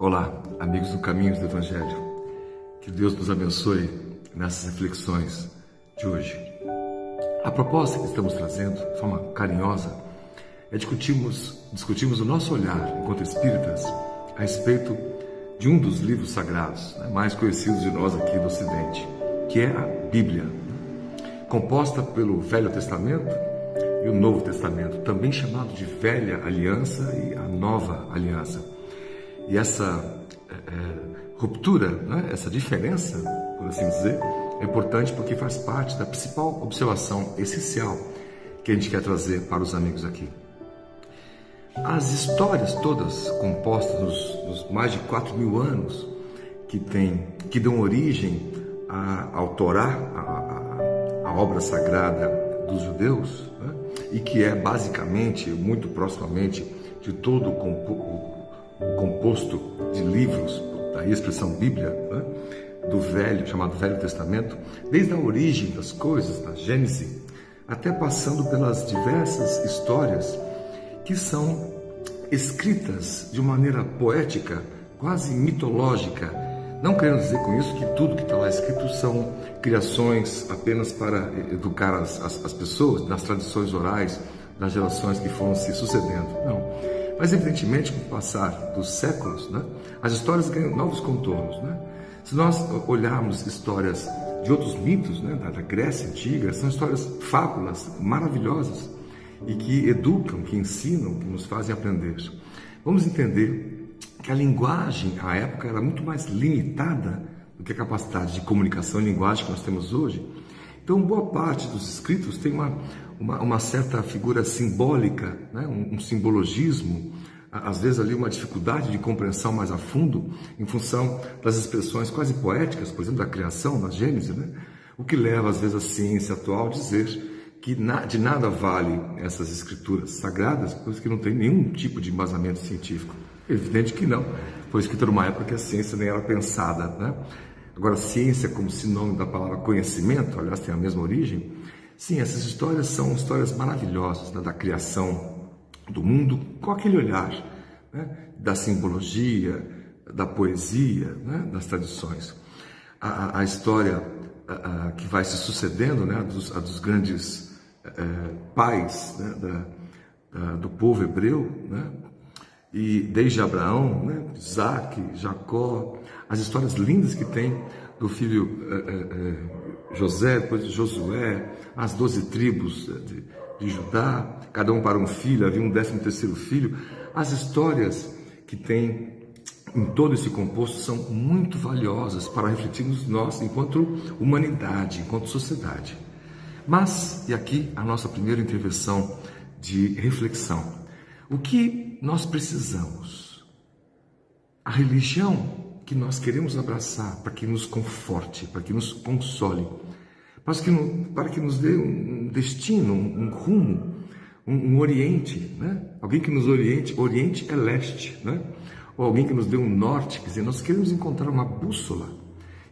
Olá, amigos do Caminhos do Evangelho. Que Deus nos abençoe nessas reflexões de hoje. A proposta que estamos trazendo, de forma carinhosa, é discutirmos o nosso olhar, enquanto espíritas, a respeito de um dos livros sagrados mais conhecidos de nós aqui do Ocidente, que é a Bíblia, composta pelo Velho Testamento e o Novo Testamento, também chamado de Velha Aliança e a Nova Aliança. E essa ruptura, essa diferença, por assim dizer, é importante porque faz parte da principal observação essencial que a gente quer trazer para os amigos aqui. As histórias todas compostas nos mais de 4.000 anos que dão origem ao Torá, a obra sagrada dos judeus, e que é basicamente, muito proximamente, de todo o composto de livros, daí a expressão Bíblia, do Velho, chamado Velho Testamento, desde a origem das coisas, da Gênese, até passando pelas diversas histórias que são escritas de uma maneira poética, quase mitológica, não querendo dizer com isso que tudo que está lá escrito são criações apenas para educar as pessoas, nas tradições orais, das gerações que foram se sucedendo, não. Mas, evidentemente, com o passar dos séculos, as histórias ganham novos contornos. Se nós olharmos histórias de outros mitos, da Grécia Antiga, são histórias, fábulas maravilhosas e que educam, que ensinam, que nos fazem aprender. Vamos entender que a linguagem, à época, era muito mais limitada do que a capacidade de comunicação e linguagem que nós temos hoje. Então, boa parte dos escritos tem uma certa figura simbólica, um simbologismo, às vezes ali uma dificuldade de compreensão mais a fundo, em função das expressões quase poéticas, por exemplo, da criação, da Gênese, o que leva, às vezes, a ciência atual a dizer que de nada vale essas escrituras sagradas, pois que não tem nenhum tipo de embasamento científico. É evidente que não, foi escrita numa época que a ciência nem era pensada, Agora, ciência como sinônimo da palavra conhecimento, aliás, tem a mesma origem. Sim, essas histórias são histórias maravilhosas, da criação do mundo, com aquele olhar da simbologia, da poesia, das tradições. A história que vai se sucedendo, a dos grandes pais do povo hebreu, e desde Abraão, Isaac, Jacó, as histórias lindas que tem do filho José, depois de Josué, as 12 tribos de Judá, cada um para um filho, havia um 13º filho. As histórias que tem em todo esse composto são muito valiosas para refletirmos nós enquanto humanidade, enquanto sociedade. Mas, e aqui a nossa primeira intervenção de reflexão, o que nós precisamos? A religião que nós queremos abraçar para que nos conforte, para que nos console, para que nos dê um destino, um rumo, um oriente, Alguém que nos oriente, oriente é leste, Ou alguém que nos dê um norte, quer dizer, nós queremos encontrar uma bússola.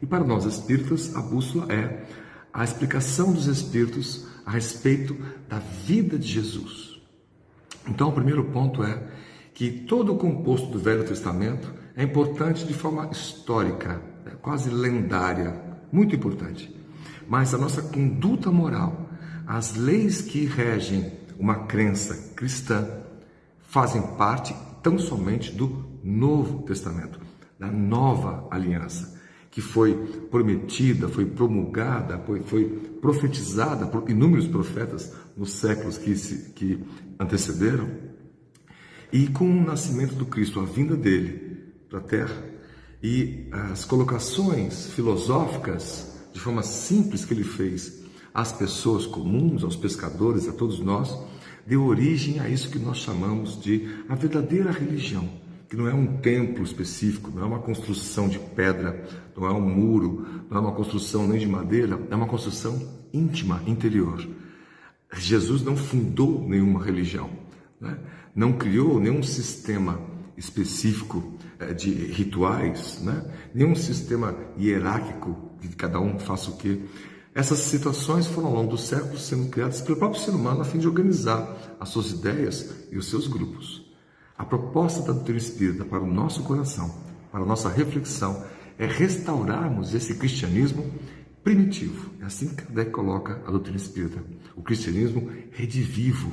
E para nós espíritas, a bússola é a explicação dos espíritos a respeito da vida de Jesus. Então, o primeiro ponto é que todo o composto do Velho Testamento é importante de forma histórica, quase lendária, muito importante. Mas a nossa conduta moral, as leis que regem uma crença cristã, fazem parte tão somente do Novo Testamento, da Nova Aliança, que foi prometida, foi promulgada, foi profetizada por inúmeros profetas nos séculos que antecederam. E com o nascimento do Cristo, a vinda dele para a Terra, e as colocações filosóficas, de forma simples que ele fez às pessoas comuns, aos pescadores, a todos nós, deu origem a isso que nós chamamos de a verdadeira religião, que não é um templo específico, não é uma construção de pedra, não é um muro, não é uma construção nem de madeira, é uma construção íntima, interior. Jesus não fundou nenhuma religião, não criou nenhum sistema específico de rituais, nenhum sistema hierárquico de cada um faça o quê. Essas situações foram ao longo dos séculos sendo criadas pelo próprio ser humano a fim de organizar as suas ideias e os seus grupos. A proposta da doutrina espírita para o nosso coração para a nossa reflexão é restaurarmos esse cristianismo primitivo. É assim que Kardec coloca a doutrina espírita, o cristianismo redivivo.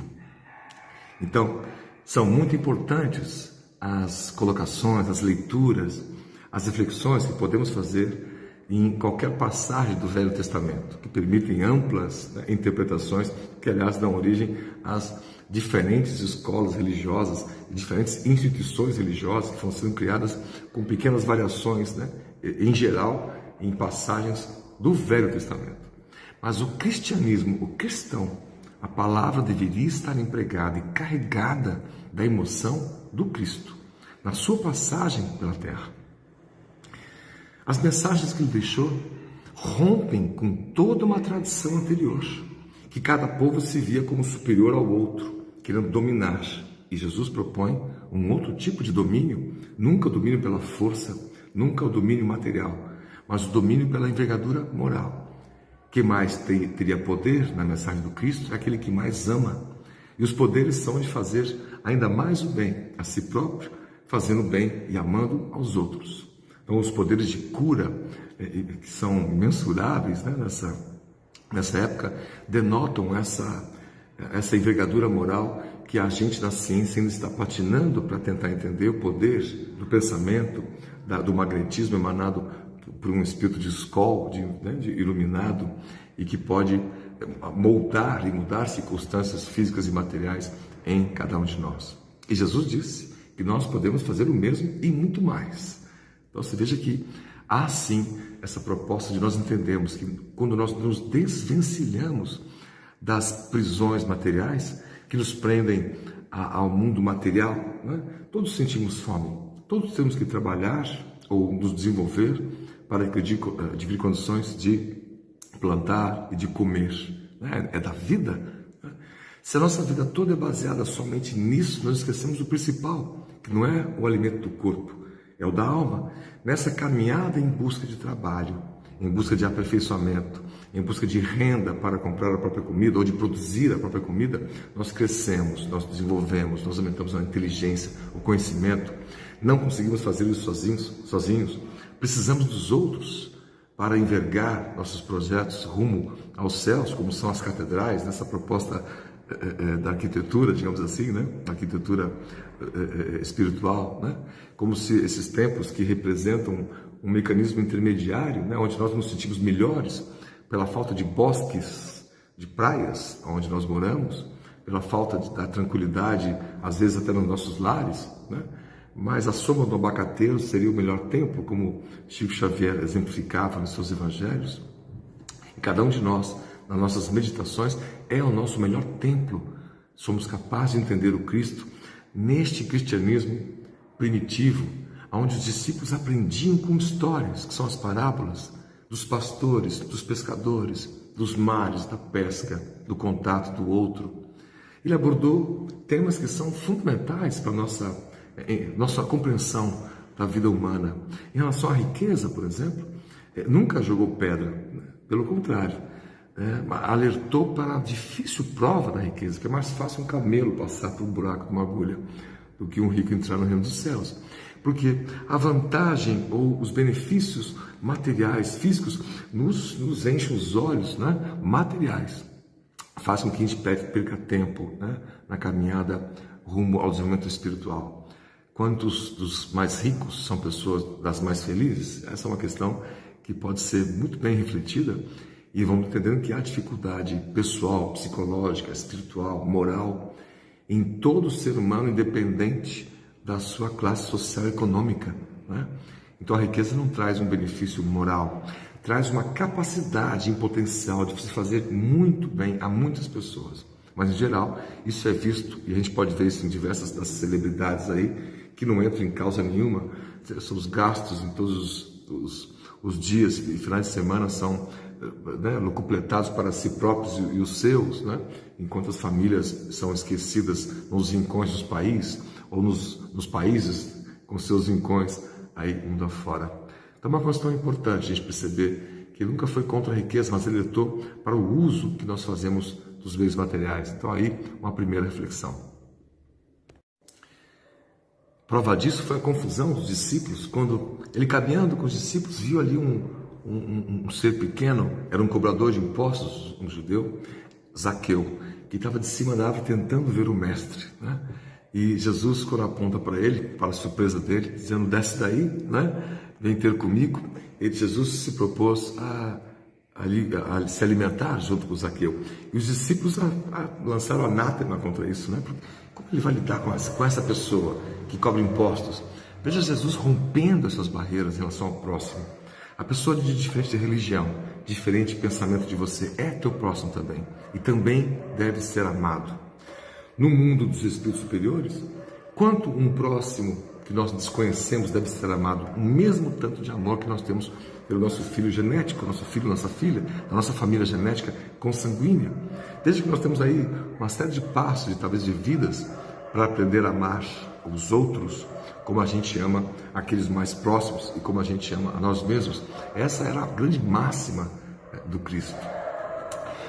Então, são muito importantes as colocações, as leituras, as reflexões que podemos fazer em qualquer passagem do Velho Testamento, que permitem amplas interpretações, que aliás dão origem às diferentes escolas religiosas, diferentes instituições religiosas que vão sendo criadas com pequenas variações, em geral, em passagens do Velho Testamento. Mas o cristianismo, o cristão, a palavra deveria estar empregada e carregada da emoção do Cristo, na sua passagem pela terra. As mensagens que ele deixou rompem com toda uma tradição anterior, que cada povo se via como superior ao outro, querendo dominar. E Jesus propõe um outro tipo de domínio, nunca o domínio pela força, nunca o domínio material, mas o domínio pela envergadura moral. Quem mais teria poder na mensagem do Cristo é aquele que mais ama. E os poderes são de fazer ainda mais o bem a si próprio, fazendo o bem e amando aos outros. Então, os poderes de cura, que são imensuráveis nessa época, denotam essa envergadura moral que a gente na ciência ainda está patinando para tentar entender o poder do pensamento, do magnetismo emanado por um espírito de Skoll, de iluminado, e que pode moldar e mudar circunstâncias físicas e materiais em cada um de nós. E Jesus disse que nós podemos fazer o mesmo e muito mais. Então você veja que há sim essa proposta de nós entendermos que quando nós nos desvencilhamos das prisões materiais que nos prendem ao mundo material, todos sentimos fome, todos temos que trabalhar ou nos desenvolver para adquirir condições de plantar e de comer. É da vida. Se a nossa vida toda é baseada somente nisso, nós esquecemos o principal, que não é o alimento do corpo, é o da alma. Nessa caminhada em busca de trabalho, em busca de aperfeiçoamento, em busca de renda para comprar a própria comida ou de produzir a própria comida, nós crescemos, nós desenvolvemos, nós aumentamos a inteligência, o conhecimento. Não conseguimos fazer isso sozinhos. Precisamos dos outros para envergar nossos projetos rumo aos céus, como são as catedrais, nessa proposta da arquitetura, digamos assim, arquitetura espiritual, como se esses templos que representam um mecanismo intermediário, onde nós nos sentimos melhores pela falta de bosques, de praias, onde nós moramos, pela falta da tranquilidade, às vezes até nos nossos lares, mas a soma do abacateiro seria o melhor templo, como Chico Xavier exemplificava nos seus evangelhos. E cada um de nós, nas nossas meditações, é o nosso melhor templo. Somos capazes de entender o Cristo neste cristianismo primitivo, onde os discípulos aprendiam com histórias, que são as parábolas dos pastores, dos pescadores, dos mares, da pesca, do contato do outro. Ele abordou temas que são fundamentais para a nossa compreensão da vida humana. Em relação à riqueza, por exemplo, nunca jogou pedra, pelo contrário, alertou para a difícil prova da riqueza, que é mais fácil um camelo passar por um buraco de uma agulha do que um rico entrar no reino dos céus. Porque a vantagem ou os benefícios materiais, físicos, nos enchem os olhos materiais, faz com que a gente perca tempo na caminhada rumo ao desenvolvimento espiritual. Quantos dos mais ricos são pessoas das mais felizes? Essa é uma questão que pode ser muito bem refletida e vamos entendendo que há dificuldade pessoal, psicológica, espiritual, moral em todo ser humano, independente da sua classe social e econômica. Então a riqueza não traz um benefício moral, traz uma capacidade em potencial de se fazer muito bem a muitas pessoas. Mas, em geral, isso é visto, e a gente pode ver isso em diversas das celebridades aí, que não entram em causa nenhuma. São os gastos em todos os dias e finais de semana são locupletados para si próprios e os seus, enquanto as famílias são esquecidas nos rincões dos países, ou nos países com seus rincões aí mundo afora. Então, é uma questão importante a gente perceber que ele nunca foi contra a riqueza, mas ele lutou para o uso que nós fazemos dos bens materiais. Então, aí, uma primeira reflexão. Prova disso foi a confusão dos discípulos, quando ele, caminhando com os discípulos, viu ali um ser pequeno, era um cobrador de impostos, um judeu, Zaqueu, que estava de cima da árvore tentando ver o mestre, né? E Jesus, quando aponta para ele, para a surpresa dele, dizendo: desce daí, né? Vem ter comigo. Jesus se propôs a se alimentar junto com Zaqueu. E os discípulos lançaram anátema contra isso, né? Como ele vai lidar com essa pessoa que cobra impostos? Veja Jesus rompendo essas barreiras em relação ao próximo. A pessoa de diferente religião, diferente pensamento de você, é teu próximo também. E também deve ser amado. No mundo dos espíritos superiores, quanto um próximo que nós desconhecemos deve ser amado, o mesmo tanto de amor que nós temos pelo nosso filho genético, nosso filho, nossa filha, da nossa família genética consanguínea. Desde que nós temos aí uma série de passos, talvez de vidas, para aprender a amar os outros como a gente ama aqueles mais próximos e como a gente ama a nós mesmos. Essa era a grande máxima do Cristo.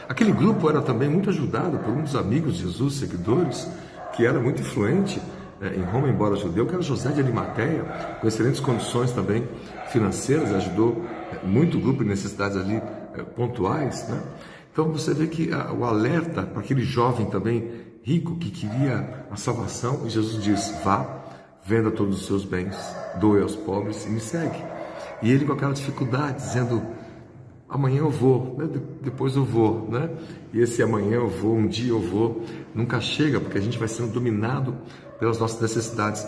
Aquele grupo era também muito ajudado por um dos amigos de Jesus, seguidores, que era muito influente em Roma, embora judeu, que era José de Arimateia, com excelentes condições também financeiras, ajudou muito o grupo em necessidades ali pontuais, né? Então você vê que o alerta para aquele jovem também rico que queria a salvação, e Jesus diz: vá, venda todos os seus bens, doe aos pobres e me segue. E ele com aquela dificuldade, dizendo: amanhã eu vou, né? Depois eu vou, né? E esse amanhã eu vou, um dia eu vou, nunca chega, porque a gente vai sendo dominado pelas nossas necessidades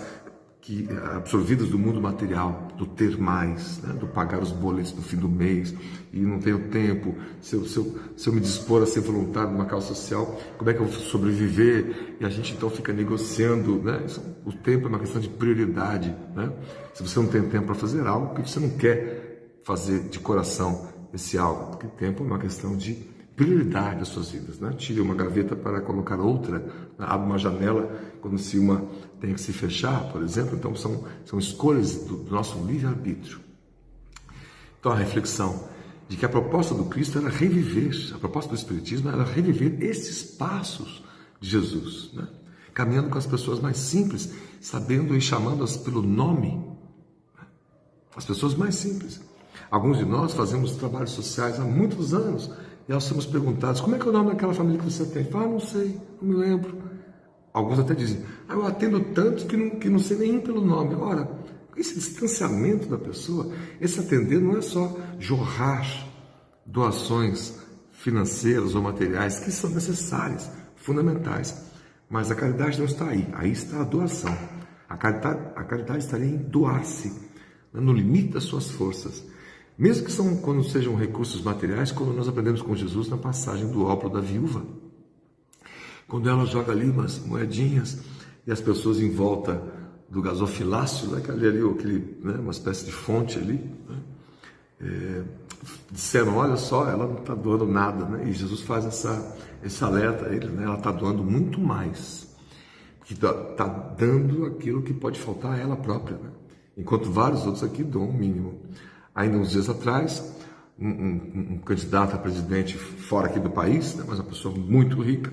absorvidas do mundo material, do ter mais, né? Do pagar os boletos no fim do mês, e não tenho tempo, se eu me dispor a ser voluntário numa causa social, como é que eu vou sobreviver? E a gente então fica negociando, né? O tempo é uma questão de prioridade, né? Se você não tem tempo para fazer algo, porque você não quer fazer de coração esse algo, porque tempo é uma questão de prioridade das suas vidas, né? Tire uma gaveta para colocar outra, né? Abre uma janela quando se uma tem que se fechar, por exemplo. Então são escolhas do nosso livre-arbítrio. Então a reflexão de que a proposta do Cristo era reviver, a proposta do Espiritismo era reviver esses passos de Jesus, né? Caminhando com as pessoas mais simples, sabendo e chamando-as pelo nome, né? As pessoas mais simples. Alguns de nós fazemos trabalhos sociais há muitos anos e nós somos perguntados: como é que é o nome daquela família que você tem? Fala: não sei, não me lembro. Alguns até dizem: eu atendo tantos que não sei nem pelo nome. Ora, esse distanciamento da pessoa, esse atender não é só jorrar doações financeiras ou materiais, que são necessárias, fundamentais, mas a caridade não está aí. Aí está a doação. A caridade estaria em doar-se, né, no limite das suas forças. Mesmo que quando sejam recursos materiais, como nós aprendemos com Jesus na passagem do óbolo da viúva. Quando ela joga ali umas moedinhas e as pessoas em volta do gasofilácio, né, uma espécie de fonte ali, né, disseram: olha só, ela não está doando nada, né? E Jesus faz esse alerta a eles, né? Ela está doando muito mais, que está dando aquilo que pode faltar a ela própria, né? Enquanto vários outros aqui dão o mínimo. Ainda uns dias atrás, um candidato a presidente fora aqui do país, né, mas uma pessoa muito rica,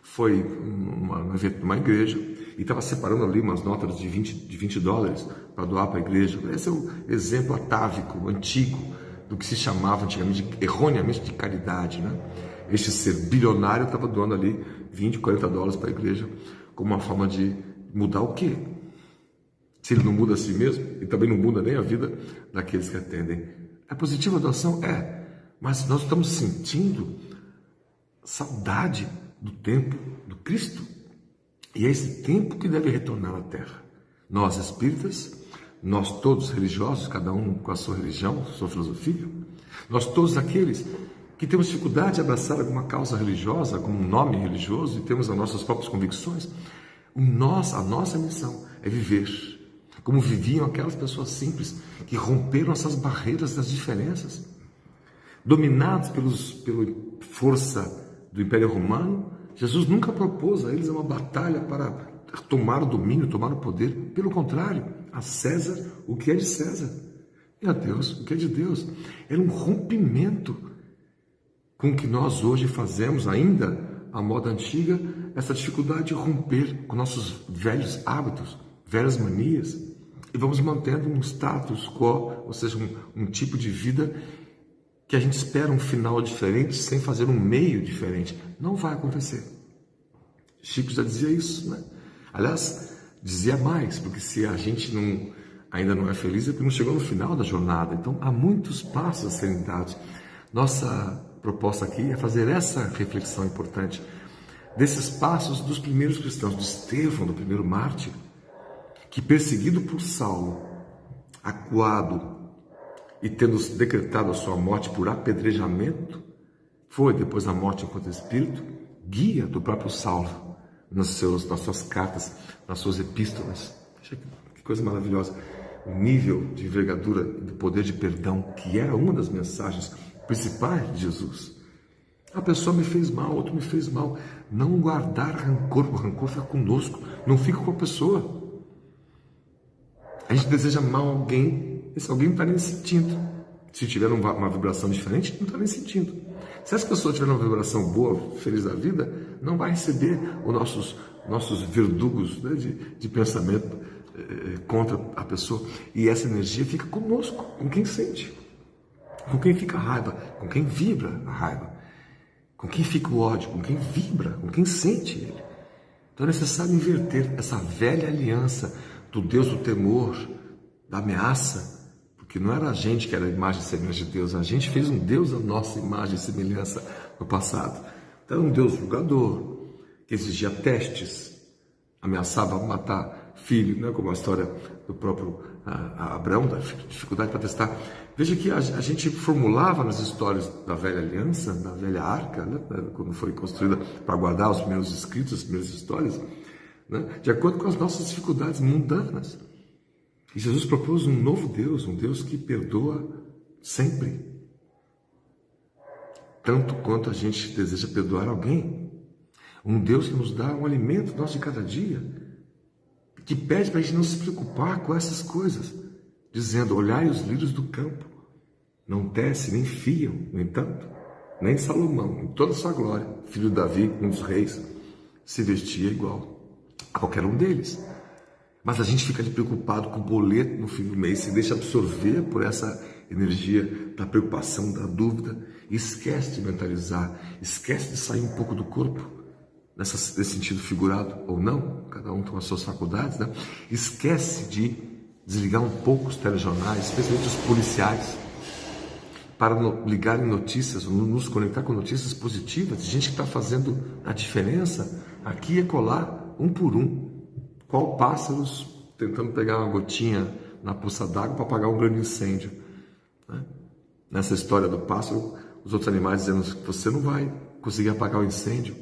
foi um evento de uma igreja e estava separando ali umas notas de $20 para doar para a igreja. Esse é o exemplo atávico, antigo, do que se chamava antigamente, erroneamente, de caridade, né? Este ser bilionário estava doando ali $20, $40 para a igreja, como uma forma de mudar o quê? Se ele não muda a si mesmo, e também não muda nem a vida daqueles que atendem. É positiva a doação? É, mas nós estamos sentindo saudade do tempo do Cristo, e é esse tempo que deve retornar à Terra. Nós espíritas, nós todos religiosos, cada um com a sua religião, sua filosofia, nós todos aqueles que temos dificuldade de abraçar alguma causa religiosa, como um nome religioso, e temos as nossas próprias convicções, a nossa missão é viver como viviam aquelas pessoas simples que romperam essas barreiras das diferenças. Dominados pela força do Império Romano, Jesus nunca propôs a eles uma batalha para tomar o domínio, tomar o poder. Pelo contrário, a César o que é de César e a Deus o que é de Deus. Era um rompimento com o que nós hoje fazemos ainda, à moda antiga, essa dificuldade de romper com nossos velhos hábitos, velhas manias, e vamos mantendo um status quo, ou seja, um tipo de vida que a gente espera um final diferente sem fazer um meio diferente. Não vai acontecer. Chico já dizia isso, né? Aliás, dizia mais, porque se a gente ainda não é feliz é porque não chegou no final da jornada. Então, há muitos passos a serem dados. Nossa proposta aqui é fazer essa reflexão importante desses passos dos primeiros cristãos, de Estevão, do primeiro mártir, que perseguido por Saulo, acuado e tendo decretado a sua morte por apedrejamento, foi, depois da morte enquanto espírito, guia do próprio Saulo nas suas cartas, nas suas epístolas. Que coisa maravilhosa. O nível de envergadura e do poder de perdão, que era uma das mensagens principais de Jesus. A pessoa me fez mal, outro me fez mal. Não guardar rancor, o rancor fica conosco, não fica com a pessoa. A gente deseja mal a alguém, esse alguém não está nem sentindo. Se tiver uma vibração diferente, não está nem sentindo. Se essa pessoa tiver uma vibração boa, feliz da vida, não vai receber os nossos verdugos, né, de pensamento contra a pessoa. E essa energia fica conosco, com quem sente. Com quem fica a raiva, com quem vibra a raiva. Com quem fica o ódio, com quem vibra, com quem sente ele. Então é necessário inverter essa velha aliança do Deus do temor, da ameaça, porque não era a gente que era a imagem e semelhança de Deus, a gente fez um Deus à nossa imagem e semelhança no passado. Então era um Deus julgador, que exigia testes, ameaçava matar filho, né? Como a história do próprio Abraão, da dificuldade para testar. Veja que a gente formulava nas histórias da velha aliança, da velha arca, né? Quando foi construída para guardar os primeiros escritos, as primeiras histórias, né? De acordo com as nossas dificuldades mundanas. E Jesus propôs um novo Deus, um Deus que perdoa sempre. Tanto quanto a gente deseja perdoar alguém. Um Deus que nos dá um alimento nosso de cada dia, que pede para a gente não se preocupar com essas coisas, dizendo, olhai os lírios do campo, não tecem nem fiam, no entanto, nem Salomão, em toda a sua glória, filho de Davi, um dos reis, se vestia igual a qualquer um deles. Mas a gente fica ali preocupado com o boleto no fim do mês, se deixa absorver por essa energia da preocupação, da dúvida, e esquece de mentalizar, esquece de sair um pouco do corpo, nesse sentido figurado ou não, cada um tem as suas faculdades, né? Esquece de desligar um pouco os telejornais, especialmente os policiais, para ligar em notícias, nos conectar com notícias positivas, de gente que está fazendo a diferença aqui e acolá, um por um. Qual pássaros tentando pegar uma gotinha na poça d'água para apagar um grande incêndio, né? Nessa história do pássaro, os outros animais dizendo que você não vai conseguir apagar o incêndio.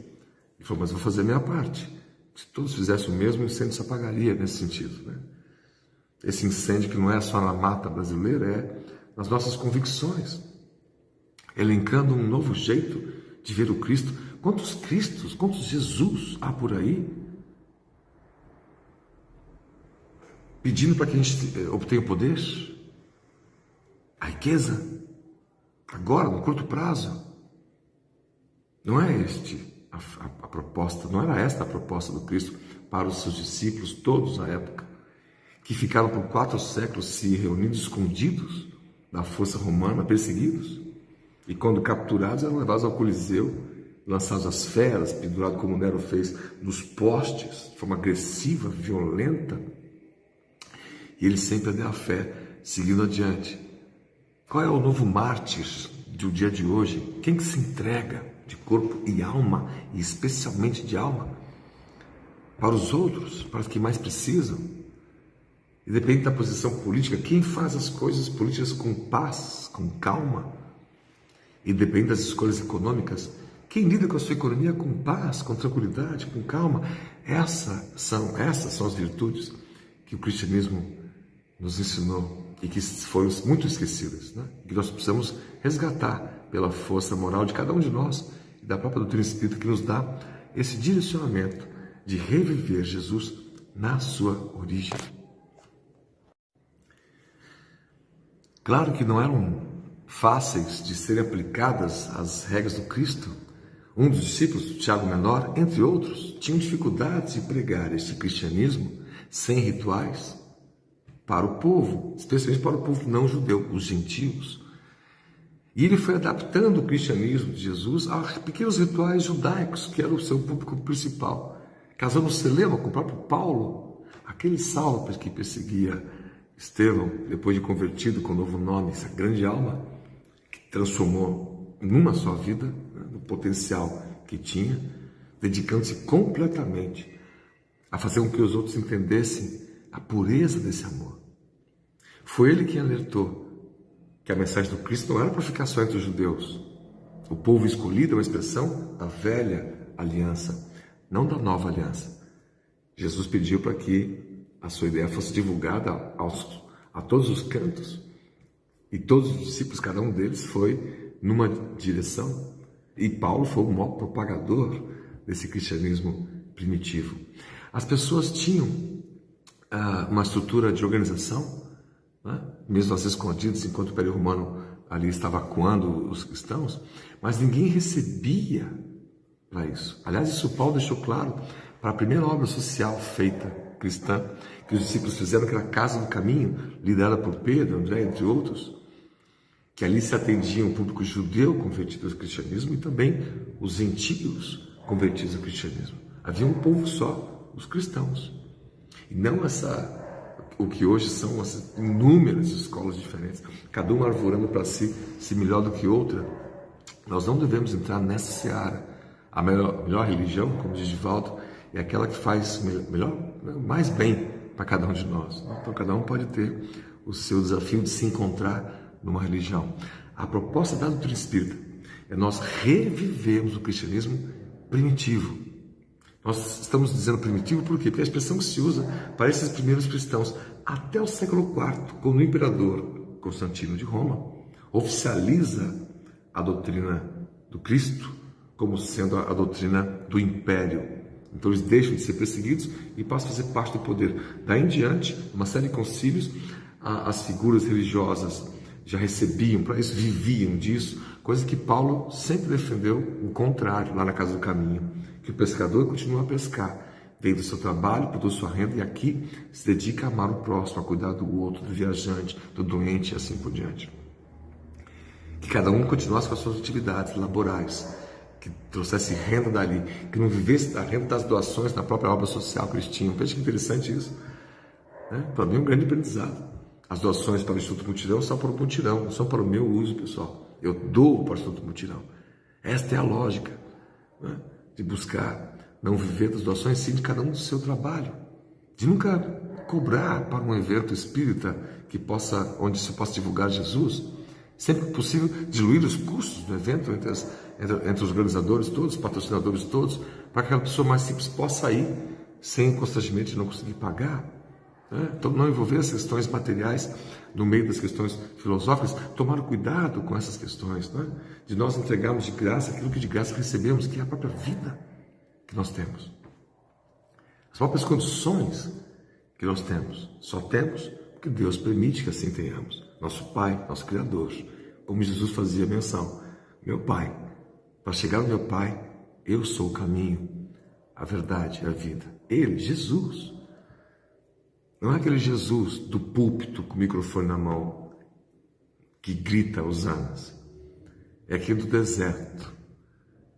Ele falou, mas eu vou fazer a minha parte. Se todos fizessem o mesmo, o incêndio se apagaria nesse sentido, né? Esse incêndio que não é só na mata brasileira, é nas nossas convicções. Elencando um novo jeito de ver o Cristo. Quantos Cristos, quantos Jesus há por aí? Pedindo para que a gente obtenha o poder, a riqueza, agora, no curto prazo. Não é a proposta, não era esta a proposta do Cristo para os seus discípulos, todos na época, que ficaram por 4 séculos se reunindo escondidos da força romana, perseguidos, e quando capturados eram levados ao Coliseu, lançados às feras, pendurados como Nero fez nos postes, de forma agressiva, violenta, e eles sem perder a fé, seguindo adiante. Qual é o novo mártir do dia de hoje? Quem que se entrega de corpo e alma, e especialmente de alma, para os outros, para os que mais precisam? Independente da posição política, quem faz as coisas políticas com paz, com calma? Independente das escolhas econômicas, quem lida com a sua economia com paz, com tranquilidade, com calma? Essas são as virtudes que o cristianismo nos ensinou e que foram muito esquecidas, né? Que nós precisamos resgatar pela força moral de cada um de nós e da própria doutrina espírita, que nos dá esse direcionamento de reviver Jesus na sua origem. Claro que não eram fáceis de serem aplicadas as regras do Cristo. Um dos discípulos, Tiago Menor, entre outros, tinham dificuldades de pregar este cristianismo sem rituais, para o povo, especialmente para o povo não judeu, os gentios. E ele foi adaptando o cristianismo de Jesus a pequenos rituais judaicos, que era o seu público principal. Casando se lembra com o próprio Paulo, aquele Saulo que perseguia Estevão, depois de convertido com um novo nome, essa grande alma, que transformou numa só vida, né, no potencial que tinha, dedicando-se completamente a fazer com que os outros entendessem a pureza desse amor. Foi ele quem alertou que a mensagem do Cristo não era para ficar só entre os judeus. O povo escolhido é uma expressão da velha aliança, não da nova aliança. Jesus pediu para que a sua ideia fosse divulgada a todos os cantos, e todos os discípulos, cada um deles foi numa direção, e Paulo foi o maior propagador desse cristianismo primitivo. As pessoas tinham uma estrutura de organização, né? Mesmo às vezes escondidos, enquanto o Império Romano ali estava acuando os cristãos, mas ninguém recebia para isso. Aliás, isso Paulo deixou claro para a primeira obra social feita cristã, que os discípulos fizeram, que era a Casa do Caminho, liderada por Pedro, André, entre outros, que ali se atendiam o público judeu convertido ao cristianismo e também os gentios convertidos ao cristianismo. Havia um povo só, os cristãos, e não o que hoje são as inúmeras escolas diferentes, cada uma arvorando para si, se melhor do que outra. Nós não devemos entrar nessa seara. A melhor religião, como diz Divaldo, é aquela que faz mais bem para cada um de nós. Então, cada um pode ter o seu desafio de se encontrar numa religião. A proposta da doutrina espírita é nós revivermos o cristianismo primitivo. Nós estamos dizendo primitivo por quê? Porque é a expressão que se usa para esses primeiros cristãos até o século IV, quando o imperador Constantino de Roma oficializa a doutrina do Cristo como sendo a doutrina do império. Então eles deixam de ser perseguidos e passam a fazer parte do poder. Daí em diante, uma série de concílios, as figuras religiosas já recebiam para isso, viviam disso, coisa que Paulo sempre defendeu o contrário, lá na Casa do Caminho, que o pescador continua a pescar, vem do seu trabalho, produz sua renda e aqui se dedica a amar o próximo, a cuidar do outro, do viajante, do doente e assim por diante. Que cada um continuasse com as suas atividades laborais, que trouxesse renda dali, que não vivesse da renda das doações na própria obra social que eles tinham. Veja que interessante isso, né? Para mim é um grande aprendizado. As doações para o Instituto Mutirão são para o Mutirão, não são para o meu uso pessoal. Eu dou para o Instituto Mutirão. Esta é a lógica, né? De buscar não viver das doações, sim, de cada um do seu trabalho. De nunca cobrar para um evento espírita onde se possa divulgar Jesus. Sempre que possível, diluir os custos do evento entre os organizadores todos, os patrocinadores todos, para que aquela pessoa mais simples possa ir sem constrangimento de não conseguir pagar. Né? Então, não envolver as questões materiais no meio das questões filosóficas, tomar cuidado com essas questões, né? De nós entregarmos de graça aquilo que de graça recebemos, que é a própria vida que nós temos. As próprias condições que nós temos, só temos porque Deus permite que assim tenhamos. Nosso Pai, nosso Criador, como Jesus fazia menção, meu Pai, para chegar ao meu Pai, eu sou o caminho, a verdade e a vida. Ele, Jesus, não é aquele Jesus do púlpito com o microfone na mão que grita hosanas, é aquele do deserto,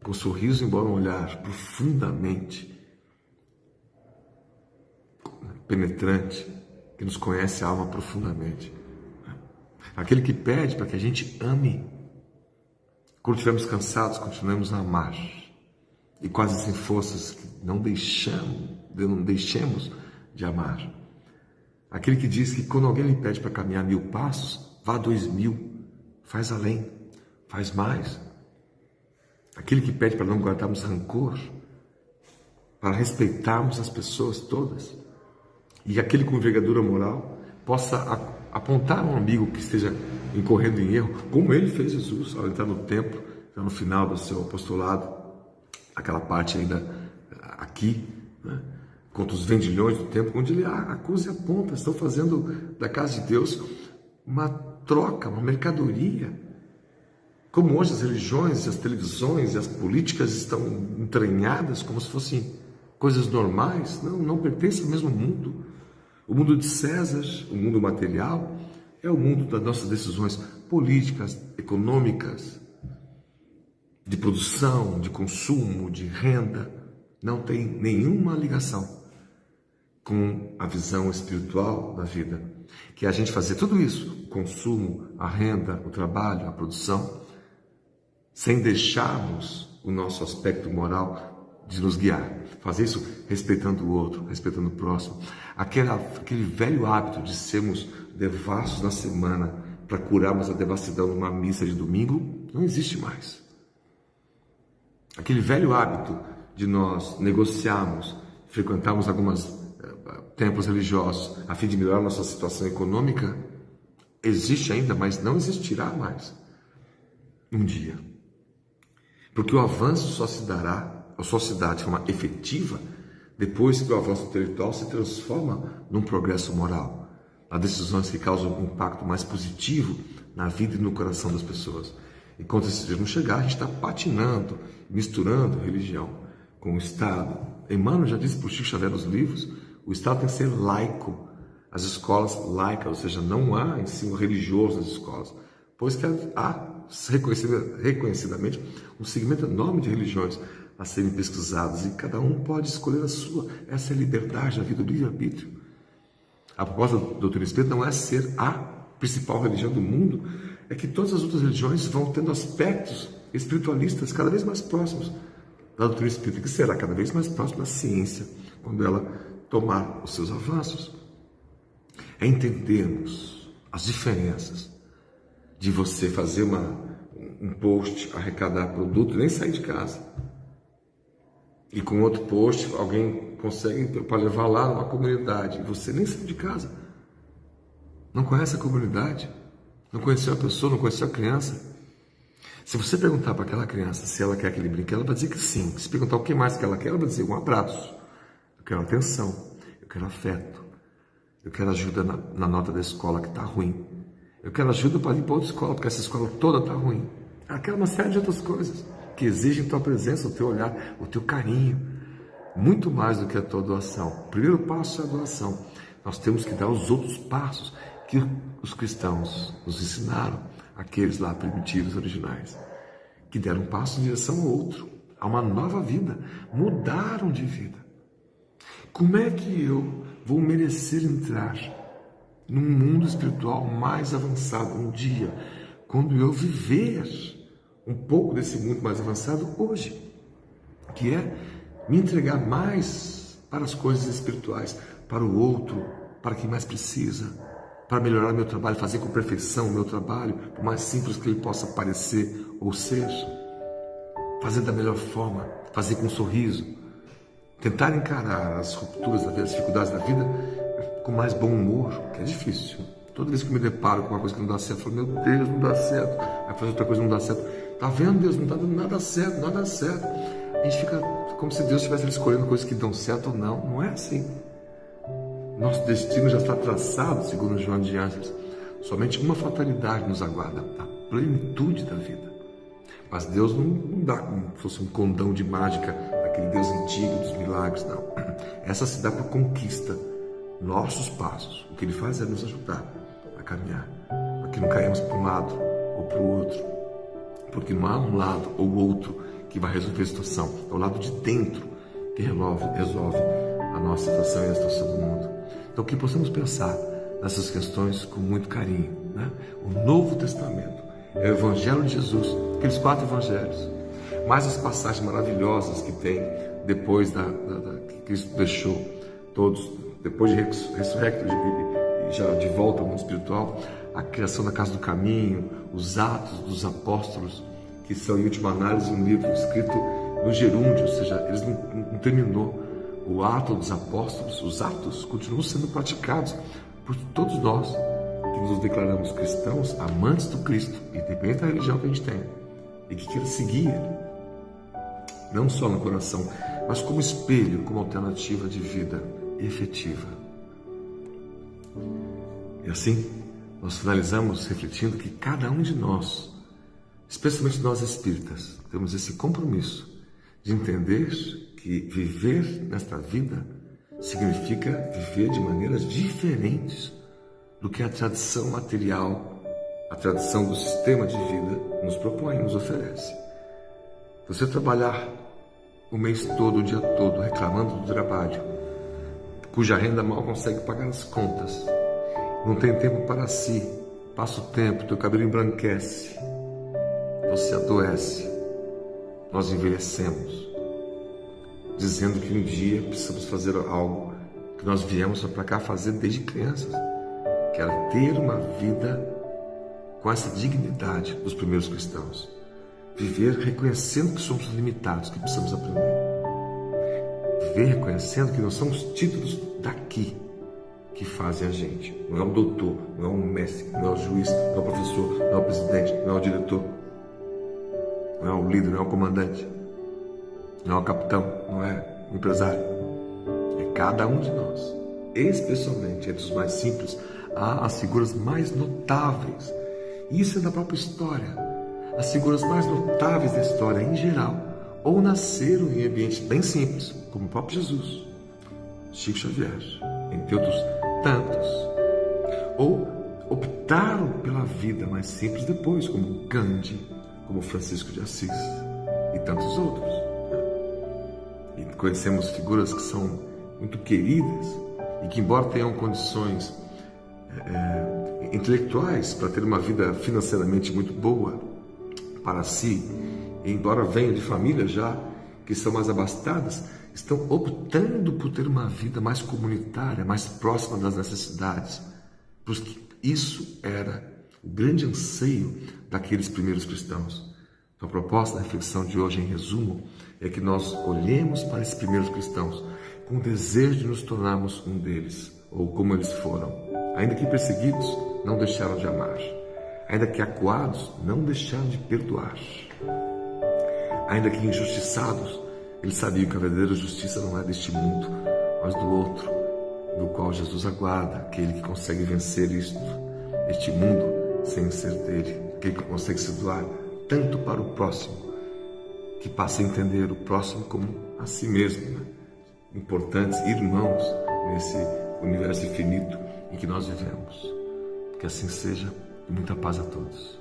com um sorriso embora um olhar profundamente penetrante, que nos conhece a alma profundamente. Aquele que pede para que a gente ame. Quando estivermos cansados, continuemos a amar. E quase sem forças, não deixemos de amar. Aquele que diz que quando alguém lhe pede para caminhar 1000 passos, vá 2000, faz além, faz mais. Aquele que pede para não guardarmos rancor, para respeitarmos as pessoas todas. E aquele com envergadura moral possa apontar um amigo que esteja incorrendo em erro, como ele fez Jesus ao entrar no templo, já no final do seu apostolado, aquela parte ainda aqui, né, contra os vendilhões do templo, onde ele acusa e aponta, estão fazendo da casa de Deus uma troca, uma mercadoria. Como hoje as religiões, as televisões e as políticas estão entranhadas como se fossem coisas normais, não pertencem ao mesmo mundo. O mundo de César, o mundo material, é o mundo das nossas decisões políticas, econômicas, de produção, de consumo, de renda. Não tem nenhuma ligação com a visão espiritual da vida, que é a gente fazer tudo isso, o consumo, a renda, o trabalho, a produção, sem deixarmos o nosso aspecto moral de nos guiar. Fazer isso respeitando o outro, respeitando o próximo. Aquele velho hábito de sermos devassos na semana para curarmos a devassidão numa missa de domingo, não existe mais. Aquele velho hábito de nós negociarmos, frequentarmos alguns templos religiosos a fim de melhorar nossa situação econômica, existe ainda, mas não existirá mais um dia. Porque o avanço só se dará, ou só se dá de forma efetiva, depois que o avanço intelectual se transforma num progresso moral, a decisões que causam um impacto mais positivo na vida e no coração das pessoas. Enquanto esse dia não chegar, a gente está patinando, misturando religião com o Estado. Emmanuel já disse para o Chico Xavier nos livros, o Estado tem que ser laico, as escolas laicas, ou seja, não há ensino religioso nas escolas, pois que há reconhecidamente um segmento enorme de religiões a serem pesquisadas e cada um pode escolher a sua. Essa é a liberdade da vida, do livre-arbítrio. A proposta do doutrina espírita não é ser a principal religião do mundo, é que todas as outras religiões vão tendo aspectos espiritualistas cada vez mais próximos da doutrina espírita, que será cada vez mais próximo da ciência, quando ela tomar os seus avanços. É entendermos as diferenças de você fazer um post, arrecadar produto, nem sair de casa. E com outro post, alguém consegue para levar lá numa comunidade, e você nem saiu de casa. Não conhece a comunidade, não conheceu a pessoa, não conheceu a criança. Se você perguntar para aquela criança se ela quer aquele brinquedo, ela vai dizer que sim. Se perguntar o que mais que ela quer, ela vai dizer um abraço. Eu quero atenção, eu quero afeto, eu quero ajuda na nota da escola que está ruim. Eu quero ajuda para ir para outra escola, porque essa escola toda está ruim. Ela quer uma série de outras coisas que exigem tua presença, o teu olhar, o teu carinho. Muito mais do que a tua doação. O primeiro passo é a doação. Nós temos que dar os outros passos que os cristãos nos ensinaram, aqueles lá primitivos, originais, que deram um passo em direção ao outro, a uma nova vida, mudaram de vida. Como é que eu vou merecer entrar num mundo espiritual mais avançado um dia, quando eu viver um pouco desse mundo mais avançado hoje, que é me entregar mais para as coisas espirituais, para o outro, para quem mais precisa, para melhorar meu trabalho, fazer com perfeição o meu trabalho, por mais simples que ele possa parecer ou ser, fazer da melhor forma, fazer com um sorriso, tentar encarar as rupturas da vida, as dificuldades da vida com mais bom humor, que é difícil. Toda vez que eu me deparo com uma coisa que não dá certo, eu falo, meu Deus, não dá certo. Aí faz outra coisa, não dá certo. Tá vendo, Deus, não tá dando nada certo, nada certo. A gente fica como se Deus estivesse escolhendo coisas que dão certo ou não. Não é assim. Nosso destino já está traçado, segundo João de Ângeles. Somente uma fatalidade nos aguarda, a plenitude da vida. Mas Deus não dá como se fosse um condão de mágica, aquele Deus antigo dos milagres, não. Essa se dá por conquista, nossos passos. O que Ele faz é nos ajudar a caminhar, para que não caímos para um lado ou para o outro, porque não há um lado ou outro que vai resolver a situação, é o lado de dentro que resolve a nossa situação e a situação do mundo. Então que possamos pensar nessas questões com muito carinho, né? O Novo Testamento é o Evangelho de Jesus, aqueles 4 evangelhos, mais as passagens maravilhosas que tem depois que Cristo deixou todos, depois de ressurrecto e já de volta ao mundo espiritual, a criação da Casa do Caminho, os Atos dos Apóstolos, que são em última análise um livro escrito no gerúndio, ou seja, eles não terminou. O ato dos apóstolos, os atos, continuam sendo praticados por todos nós que nos declaramos cristãos, amantes do Cristo, independente da religião que a gente tem, e que queira seguir Ele, não só no coração, mas como espelho, como alternativa de vida efetiva. E assim, nós finalizamos refletindo que cada um de nós, especialmente nós espíritas, temos esse compromisso de entender que viver nesta vida significa viver de maneiras diferentes do que a tradição material, a tradição do sistema de vida nos propõe, nos oferece. Você trabalhar o mês todo, o dia todo, reclamando do trabalho, cuja renda mal consegue pagar as contas, não tem tempo para si, passa o tempo, teu cabelo embranquece, você adoece, nós envelhecemos, dizendo que um dia precisamos fazer algo que nós viemos para cá fazer desde crianças, que era ter uma vida com essa dignidade dos primeiros cristãos. Viver reconhecendo que somos limitados, que precisamos aprender. Viver reconhecendo que não são os títulos daqui que fazem a gente. Não é o doutor, não é o mestre, não é o juiz, não é o professor, não é o presidente, não é o diretor, não é o líder, não é o comandante, não é o capitão, não é o empresário. É cada um de nós. Especialmente entre os mais simples, há as figuras mais notáveis. Isso é da própria história. As figuras mais notáveis da história, em geral, ou nasceram em ambientes bem simples, como o próprio Jesus, Chico Xavier, entre outros tantos, ou optaram pela vida mais simples depois, como Gandhi, como Francisco de Assis e tantos outros. E conhecemos figuras que são muito queridas e que, embora tenham condições intelectuais para ter uma vida financeiramente muito boa para si, e embora venham de famílias já que são mais abastadas, estão optando por ter uma vida mais comunitária, mais próxima das necessidades, porque isso era o grande anseio daqueles primeiros cristãos. Então, a proposta da reflexão de hoje, em resumo, é que nós olhemos para esses primeiros cristãos com o desejo de nos tornarmos um deles, ou como eles foram. Ainda que perseguidos, não deixaram de amar. Ainda que acuados, não deixaram de perdoar. Ainda que injustiçados, eles sabiam que a verdadeira justiça não é deste mundo, mas do outro, do qual Jesus aguarda, aquele que consegue vencer este mundo sem ser dele, aquele que consegue se doar tanto para o próximo, que passa a entender o próximo como a si mesmo, né? Importantes irmãos nesse universo infinito em que nós vivemos. Que assim seja, e muita paz a todos.